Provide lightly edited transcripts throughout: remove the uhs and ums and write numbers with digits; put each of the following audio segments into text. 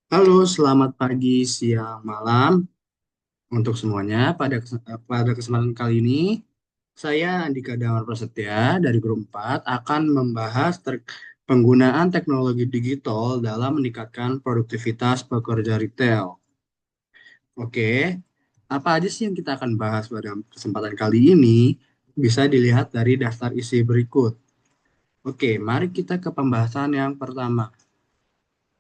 Halo, selamat pagi, siang, malam untuk semuanya. Pada kesempatan kali ini, saya Andika Damar Prasetya dari Grup 4 akan membahas penggunaan teknologi digital dalam meningkatkan produktivitas pekerja retail. Oke, apa aja sih yang kita akan bahas pada kesempatan kali ini? Bisa dilihat dari daftar isi berikut. Oke, mari kita ke pembahasan yang pertama.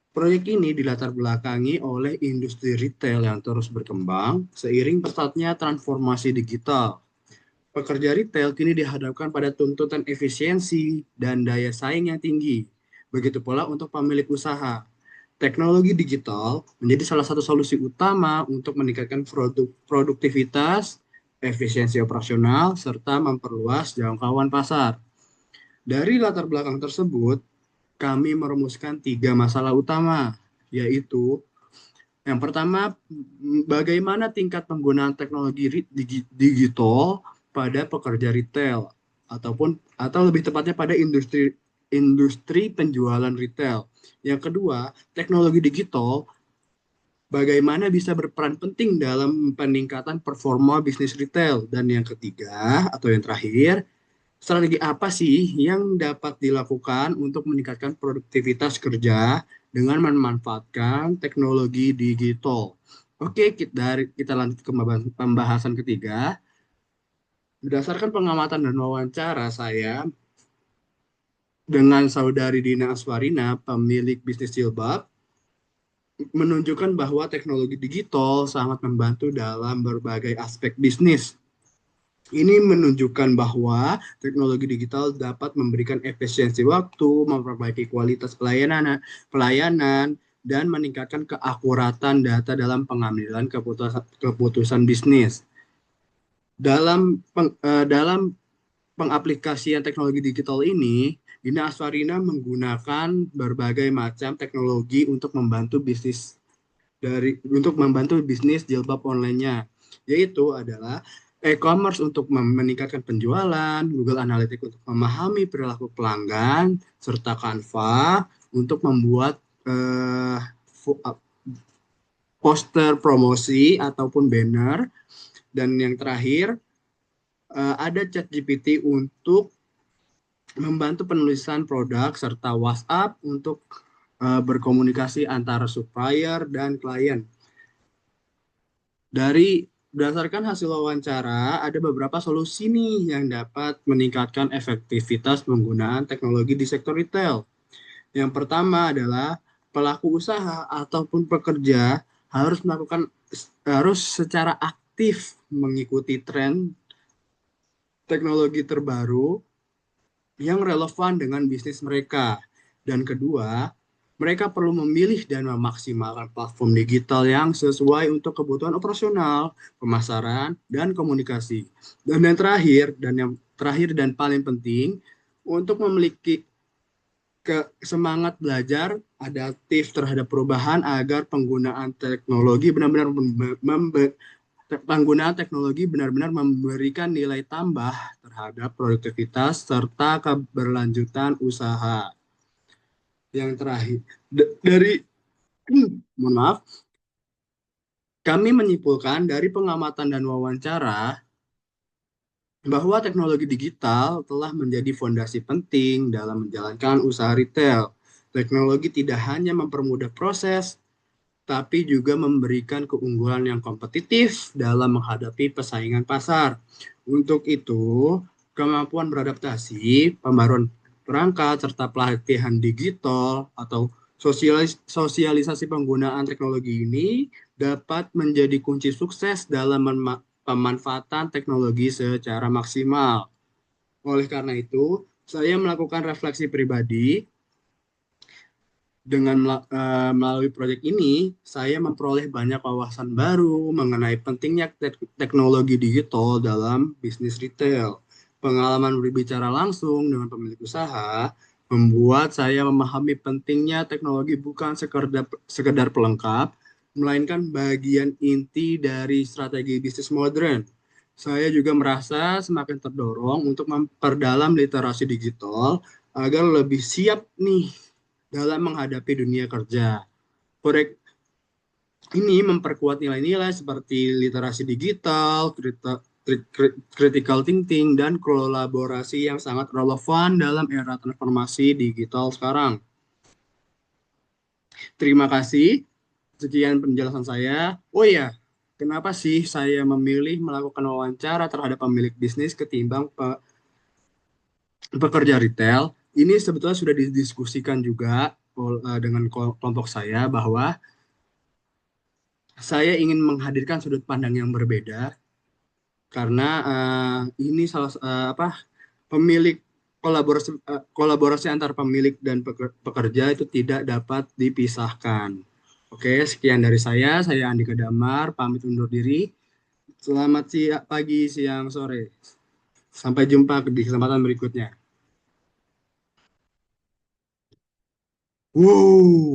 Proyek ini dilatar belakangi oleh industri retail yang terus berkembang seiring pesatnya transformasi digital. Pekerja retail kini dihadapkan pada tuntutan efisiensi dan daya saing yang tinggi. Begitu pula untuk pemilik usaha. Teknologi digital menjadi salah satu solusi utama untuk meningkatkan produktivitas, efisiensi operasional, serta memperluas jangkauan pasar. Dari latar belakang tersebut, kami merumuskan tiga masalah utama, yaitu yang pertama, bagaimana tingkat penggunaan teknologi digital pada pekerja retail atau lebih tepatnya pada industri industri penjualan retail. Yang kedua, teknologi digital bagaimana bisa berperan penting dalam peningkatan performa bisnis retail. Dan yang ketiga atau yang terakhir, strategi apa sih yang dapat dilakukan untuk meningkatkan produktivitas kerja dengan memanfaatkan teknologi digital? Oke, kita lanjut ke pembahasan ketiga. Berdasarkan pengamatan dan wawancara saya dengan saudari Dina Aswarina, pemilik bisnis jilbab, menunjukkan bahwa teknologi digital sangat membantu dalam berbagai aspek bisnis. Ini menunjukkan bahwa teknologi digital dapat memberikan efisiensi waktu, memperbaiki kualitas pelayanan, dan meningkatkan keakuratan data dalam pengambilan keputusan bisnis. Dalam pengaplikasian teknologi digital ini, Dina Aswarina menggunakan berbagai macam teknologi untuk membantu bisnis jilbab online-nya, yaitu adalah e-commerce untuk meningkatkan penjualan, Google Analytics untuk memahami perilaku pelanggan, serta Canva untuk membuat eh, poster promosi ataupun banner. Dan yang terakhir, ada ChatGPT untuk membantu penulisan produk serta WhatsApp untuk berkomunikasi antara supplier dan klien. Dari berdasarkan hasil wawancara, ada beberapa solusi nih yang dapat meningkatkan efektivitas penggunaan teknologi di sektor retail. Yang pertama adalah pelaku usaha ataupun pekerja harus secara aktif mengikuti tren teknologi terbaru yang relevan dengan bisnis mereka. Dan kedua, mereka perlu memilih dan memaksimalkan platform digital yang sesuai untuk kebutuhan operasional, pemasaran, dan komunikasi. Dan yang terakhir dan paling penting, untuk memiliki semangat belajar adaptif terhadap perubahan agar penggunaan teknologi benar-benar memberikan nilai tambah terhadap produktivitas serta keberlanjutan usaha. Yang terakhir, dari mohon maaf, kami menyimpulkan dari pengamatan dan wawancara bahwa teknologi digital telah menjadi fondasi penting dalam menjalankan usaha retail. Teknologi tidak hanya mempermudah proses, tapi juga memberikan keunggulan yang kompetitif dalam menghadapi persaingan pasar. Untuk itu, kemampuan beradaptasi, pembaruan perangkat, serta pelatihan digital atau sosialisasi penggunaan teknologi ini dapat menjadi kunci sukses dalam pemanfaatan teknologi secara maksimal. Oleh karena itu, saya melakukan refleksi pribadi melalui proyek ini, saya memperoleh banyak wawasan baru mengenai pentingnya teknologi digital dalam bisnis retail. Pengalaman berbicara langsung dengan pemilik usaha membuat saya memahami pentingnya teknologi bukan sekedar pelengkap, melainkan bagian inti dari strategi bisnis modern. Saya juga merasa semakin terdorong untuk memperdalam literasi digital agar lebih siap nih dalam menghadapi dunia kerja. Proyek, ini memperkuat nilai-nilai seperti literasi digital, critical thinking, dan kolaborasi yang sangat relevan dalam era transformasi digital sekarang. Terima kasih. Sekian penjelasan saya. Oh ya, kenapa sih saya memilih melakukan wawancara terhadap pemilik bisnis ketimbang pekerja retail? Ini sebetulnya sudah didiskusikan juga dengan kelompok saya bahwa saya ingin menghadirkan sudut pandang yang berbeda karena ini apa pemilik kolaborasi antar pemilik dan pekerja itu tidak dapat dipisahkan. Oke, sekian dari saya Andika Damar, pamit undur diri. Selamat siang, pagi, siang, sore. Sampai jumpa di kesempatan berikutnya. Wow.